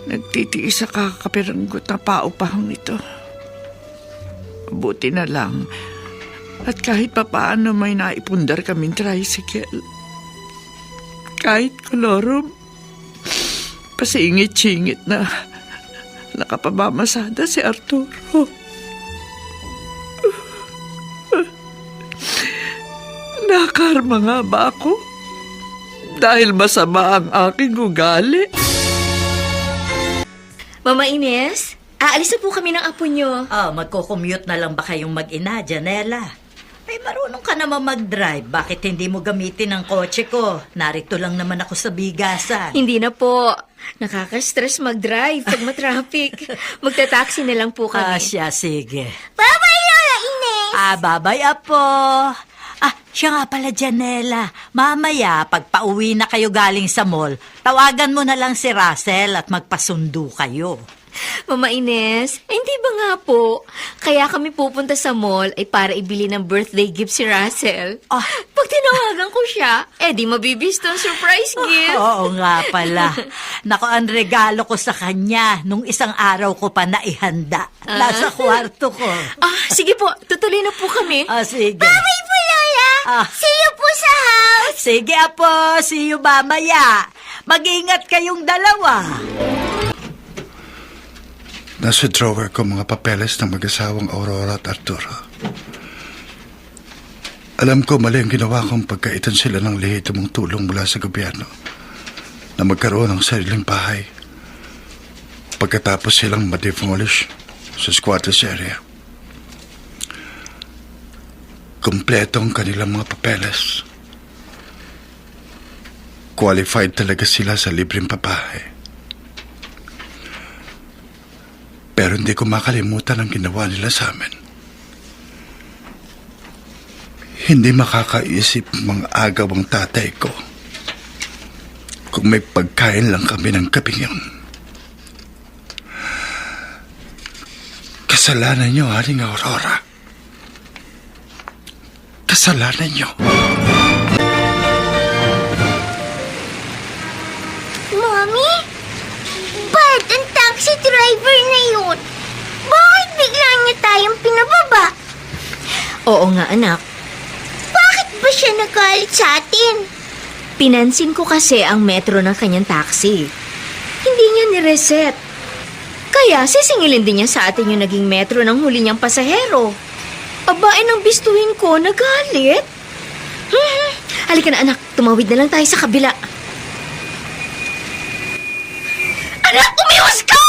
Nagtitiis sa kakapiranggot na paupahang ito. Buti na lang. At kahit papaano may naipundar kaming tricycle. kahit kolorum. Pasingit-singit na nakapamamasada si Arturo. Nakarma nga ba ako? Dahil masama ang aking ugali. Mama Ines, aalis na po kami ng apo nyo. Magko-commute na lang ba kayong mag-ina, Janela? Ay, marunong ka naman mag-drive. Bakit hindi mo gamitin ang kotse ko? Narito lang naman ako sa bigasan. Hindi na po. Nakaka-stress mag-drive pag matraffic. Magta-taxi na lang po kami. Siya, sige. Bye-bye, Lola Ines! Babay, Apo. Siya nga pala, Janela. Mamaya, pag pauwi na kayo galing sa mall, tawagan mo na lang si Russell at magpasundo kayo. Mama Ines, hindi ba nga po? Kaya kami pupunta sa mall ay para ibili ng birthday gift si Russell. Pag tinawagan ko siya, di mabibisto ang surprise gift. Oo nga pala. Naku, ang regalo ko sa kanya nung isang araw ko pa naihanda. Nasa kwarto ko. Sige po, tutuloy na po kami. Sige. Bye po, Lola! See you po sa house! Sige, Apo. See you mamaya. Mag-ingat kayong dalawa. Nasa drawer ko mga papeles ng mag-asawang Aurora at Arturo. Alam ko mali ang ginawa kong pagkaitan sila ng lehitimong tulong mula sa gobyerno na magkaroon ng sariling bahay pagkatapos silang ma-demolish sa squatters area. Kompleto ang kanilang mga papeles. Qualified talaga sila sa libreng pabahay. Pero hindi ko makalimutan ang ginawa nila sa amin. Hindi makakaisip mga agaw ang tatay ko kung may pagkain lang kami ng gabing yun. Kasalanan niyo, Aling Aurora. Kasalanan niyo. Mommy? Bart, ang taxi driver na yun. Bakit bigla niya tayong pinababa? Oo nga, anak. Bakit ba siya nagalit sa atin? Pinansin ko kasi ang metro ng kanyang taxi. Hindi niya nireset. Kaya sisingilin din niya sa atin yung naging metro ng huli niyang pasahero. Abae nang bistuhin ko, nagalit. Halika na, anak. Tumawid na lang tayo sa kabila. Anak, umiwas ka!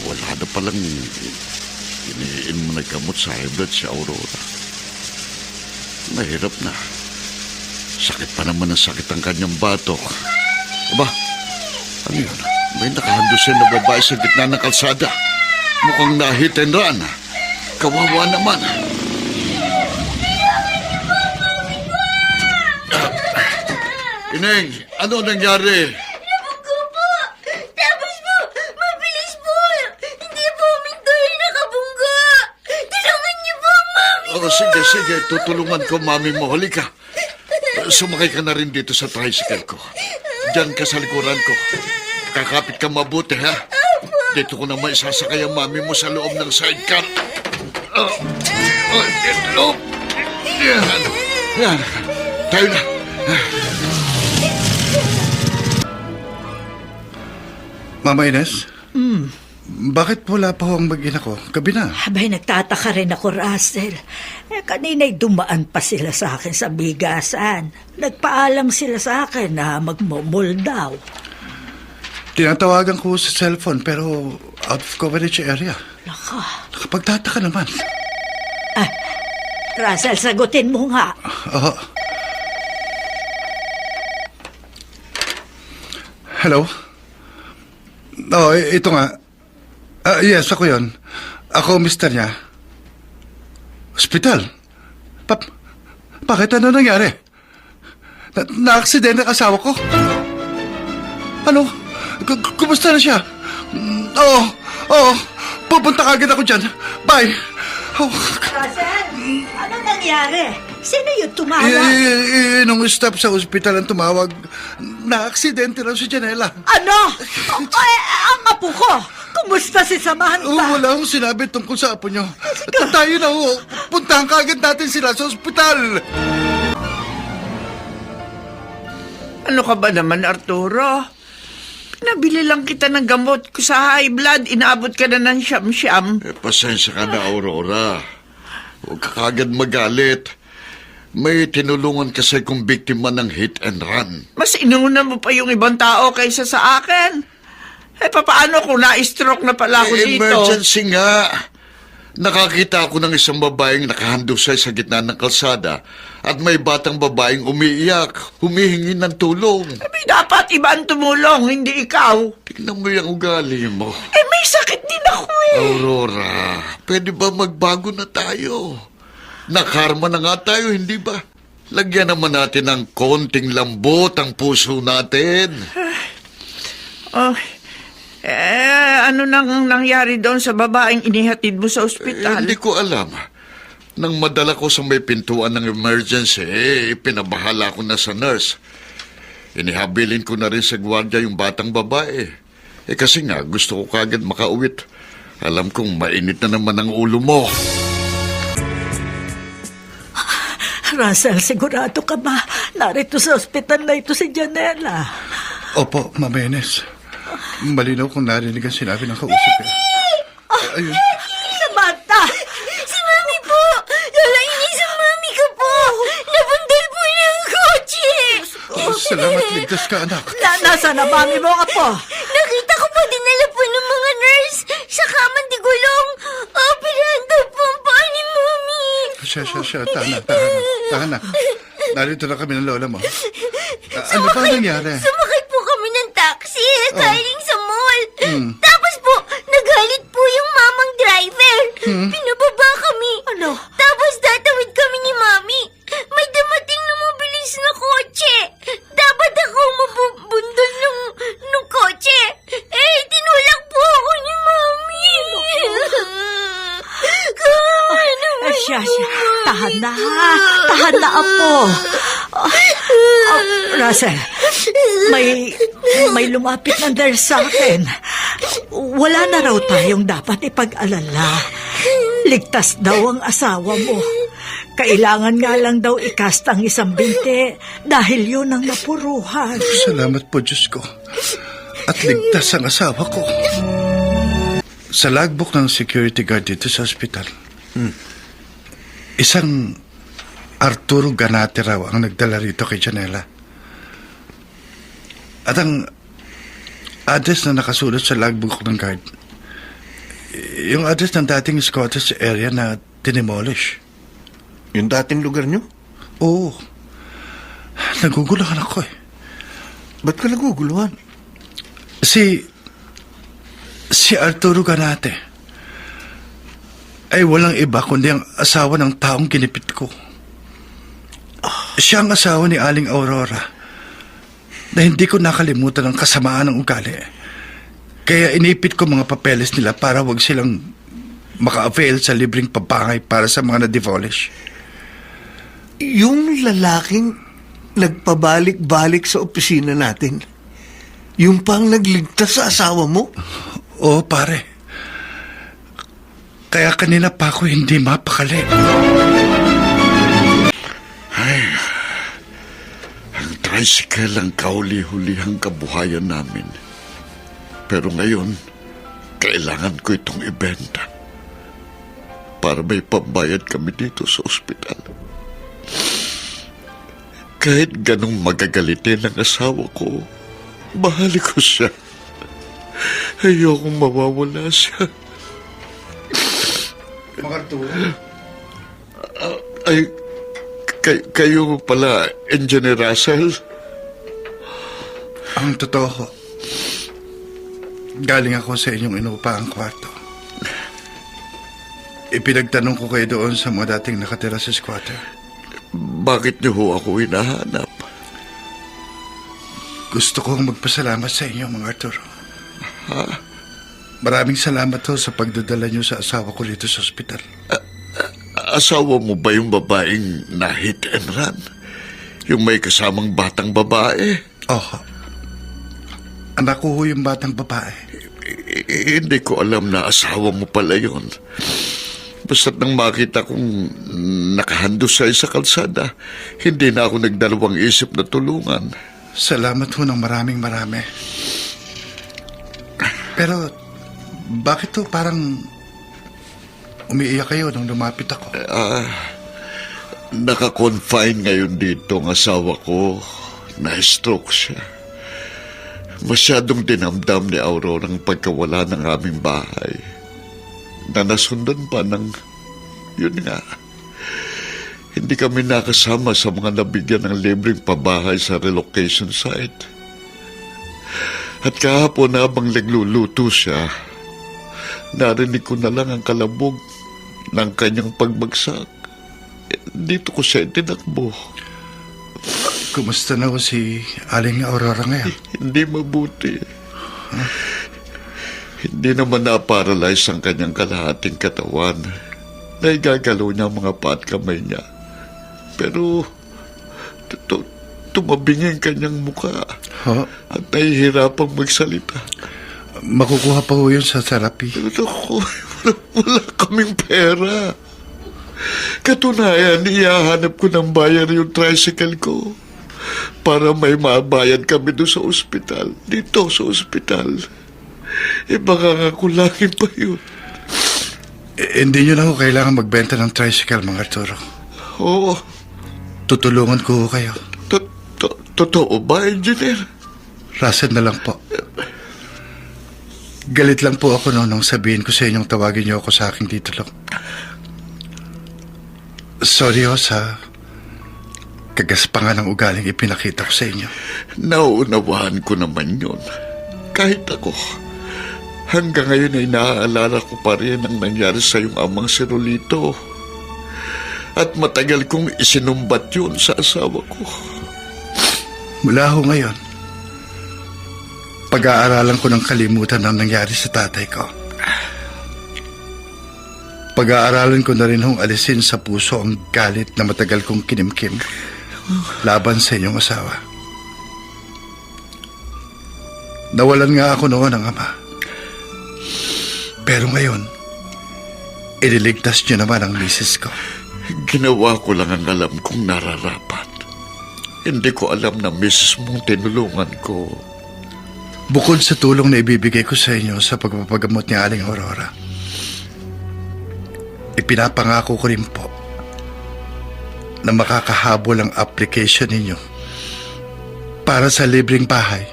Wala na palang iniin mo na gamot sa high blood si Aurora. Mahirap na. Sakit pa naman ang sakit ang kanyang batok. Aba, ano yun? May nakahandusin na babae sa gitna ng kalsada. Mukhang na-hit and run. Kawawa naman. Ineng, ano nangyari? Nabugo po! Tapos po, mabilis po! Hindi po huminto yung nakabunggo! Tulungan niyo po, Mami! Sige, tutulungan ko, mami mo. Halika. Sumakay ka na rin dito sa tricycle ko. Diyan ka sa likuran ko. Kakapit ka mabuti, ha? Dito ko naman isasakay ang mami mo sa loob ng sidecar. Dito. Yan. Tayo na. Mama Ines? Bakit wala pa ho ang mag-ina ko? Gabi na. Abay, nagtataka rin ako, Russell. Kanina'y dumaan pa sila sa akin sa bigasan. Nagpaalam sila sa akin na magmumul daw. Tinatawagan ko sa cellphone pero out of coverage area. Naka. Nakapagtataka naman. Russell, sagutin mo nga. Hello? Ito nga. Yes, ako yon. Ako, mister niya. Hospital? Bakit? Ano nangyari? Na-aksidente ang asawa ko? Ano? Kumusta na siya? Oo. Pupunta kagad ako dyan. Bye. Russell, ano nangyari? Sino yung tumawag? Nung staff sa ospital ang tumawag, na-aksidente raw si Janela. Ano? Ang apo ko! Kumusta si Samantha? Wala akong sinabi tungkol sa apo nyo. Tayo na ho. Puntahan kaagad natin sila sa ospital. Ano ka ba naman, Arturo? Pinabili lang kita ng gamot ko sa high blood. Inaabot ka na ng siyam-siyam. Pasensya ka na, Aurora. Huwag ka kagad magalit. May tinulungan kasi kong biktima ng hit and run. Mas inuna mo pa yung ibang tao kaysa sa akin. Papaano kung na-stroke na pala ako dito? Emergency nga. Nakakita ako ng isang babaeng nakahandusay sa gitna ng kalsada at may batang babaeng umiiyak, humihingi ng tulong. Dapat iba ang tumulong, hindi ikaw. Tignan mo yung ugali mo. May sakit din ako Aurora, pwede ba magbago na tayo? Nakarma na nga tayo, hindi ba? Lagyan naman natin ng konting lambot ang puso natin. Ano nang nangyari doon sa babaeng inihatid mo sa ospital? Hindi ko alam. Nang madala ko sa may pintuan ng emergency, pinabahala ko na sa nurse. Inihabilin ko na rin sa gwardiya yung batang babae. Kasi nga, gusto ko kagad makauwit. Alam kong mainit na naman ang ulo mo. Russell, sigurado ka ba? Narito sa ospital na ito si Janela. Opo, Ma'am Ines. Malinaw kung narinig ang sinabi ng kausap eh. Ayun. Samantha! Si Mami po! Lalainin sa Mami ko po! Nabundal po ng kotse! Salamat, ligtas ka, anak. Nasa na mami mo ka po? Nakita ko po dinala po ng mga nurse sa kamang digulong. Operahan daw po ang paa ni Mami. Siya. Tahan na. Narito na kami ng lola mo. Ano ba nangyari? Sumakay po kami ng taxi galing sa mall. Tapos po, nagalit po yung mamang driver. Pinababa kami. Ano? Tapos tatawid kami ni Mami. May dumating na mabilis na kotse. Dapat ako mabubundol ng kotse. Tinulak po ako ni Mami. Siya. Tahan na, ha? Tahan na, apo. Russell, may lumapit na nurse sa akin. Wala na raw tayong dapat ipag-alala. Ligtas daw ang asawa mo. Kailangan nga lang daw ikasta ang isang binti dahil yun ang napuruhan. Salamat po, Diyos ko. At ligtas ang asawa ko. Sa logbook ng security guard dito sa ospital, isang Arturo Ganate raw ang nagdala rito kay Janela. At ang address na nakasulat sa logbook ng guard, yung address ng dating Scottish area na dinemolish. Yung dating lugar nyo? Oo. Naguguluhan ako eh. Ba't ka naguguluhan? Si Arturo Ganate ay walang iba kundi ang asawa ng taong kinipit ko. Siya ang asawa ni Aling Aurora na hindi ko nakalimutan ang kasamaan ng ugali. Kaya inipit ko mga papeles nila para wag silang maka-avail sa libreng pabangay para sa mga na-demolish. Yung lalaking nagpabalik-balik sa opisina natin, yung pang nagligtas sa asawa mo? Oo, pare. Kaya kanina pa ako hindi mapakali. Ang tricycle ang kauli-hulihang kabuhayan namin. Pero ngayon, kailangan ko itong ibenta para may pambayad kami dito sa ospital. Kahit ganong magagalitin ang asawa ko, mahal ko siya. Ayokong mawawala siya. Mga Arturo? Ay, kayo pala, Engineer Russell? Ang totoo, galing ako sa inyong inuupahang kwarto. Ipinagtanong ko kayo doon sa mga dating nakatira sa squatter. Bakit niyo ho ako hinahanap? Gusto kong magpasalamat sa inyo, mga Arturo. Maraming salamat ho sa pagdadala niyo sa asawa ko dito sa ospital. Asawa mo ba yung babaeng na hit and run? Yung may kasamang batang babae? Oh, anak ko ho yung batang babae. Hindi ko alam na asawa mo pala yun. Basta't nang makita kong nakahandusay sa kalsada, hindi na ako nagdalawang isip na tulungan. Salamat ho ng marami. Pero, bakit ho parang umiiyak kayo nung lumapit ako? Naka-confine ngayon dito ang asawa ko. Na-stroke siya. Masyadong dinamdam ni Aurora ang pagkawala ng aming bahay. Na nasundan pa ng, yun nga, hindi kami nakasama sa mga nabigyan ng libreng pabahay sa relocation site. At kahapon habang nagluluto siya, narinig ko na lang ang kalabog ng kanyang pagbagsak. Dito ko siya itinakbo. Kumusta na ho si Aling Aurora ngayon? Hindi mabuti. Hindi naman na-paralyze ang kanyang kalahating katawan. Naigagalaw niya ang mga paa at kamay niya. Pero tumabingi ang kanyang mukha. Ho? At nahihirapang magsalita. Makukuha pa ho yun sa therapy. Naku, wala kaming pera. Katunayan, ihahanap ko ng bayar yung tricycle ko para may mabayad kami doon sa ospital. Dito sa ospital. Baka nga kulangin pa yun. Hindi nyo na ho kailangan magbenta ng tricycle, Mang Arturo. Oo. Tutulungan ko ho kayo. Totoo ba, Engineer? Rasan na lang po. Galit lang po ako nung sabihin ko sa inyong tawagin niyo ako sa aking titulo. Sorry ho sa kagaspangan ng ugaling ipinakita ko sa inyo. Nauunawaan ko naman yun. Kahit ako, hanggang ngayon ay naaalala ko pa rin ang nangyari sa iyong amang si Rolito. At matagal kong isinumbat yun sa asawa ko. Mula ho ngayon, pag-aaralan ko ng kalimutan ang nangyari sa tatay ko. Pag-aaralan ko na rin hong alisin sa puso ang galit na matagal kong kinimkim laban sa inyong asawa. Nawalan nga ako noon ng ama. Pero ngayon, iniligtas niyo naman ang misis ko. Ginawa ko lang ang alam kong nararapat. Hindi ko alam na misis mong tinulungan ko. Bukod sa tulong na ibibigay ko sa inyo sa pagpapagamot ni Aling Aurora, ipinapangako ko rin po na makakahabol ang application ninyo para sa libreng bahay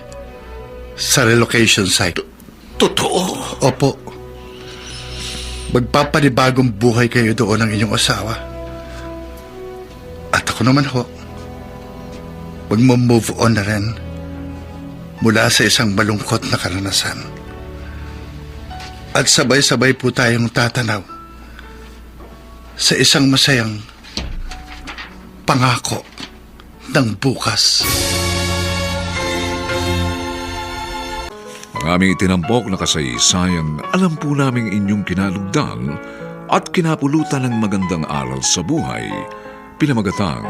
sa relocation site. Totoo? Opo. Magpapanibagong buhay kayo doon ng inyong asawa. At ako naman ho, magmo-move on na rin mula sa isang malungkot na karanasan. At sabay-sabay po tayong tatanaw sa isang masayang pangako ng bukas. Ang aming itinampok na kasaysayan, alam po naming inyong kinalugdan at kinapulutan ng magandang aral sa buhay, pinamagatang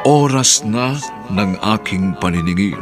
Oras na ng Aking Paniningil.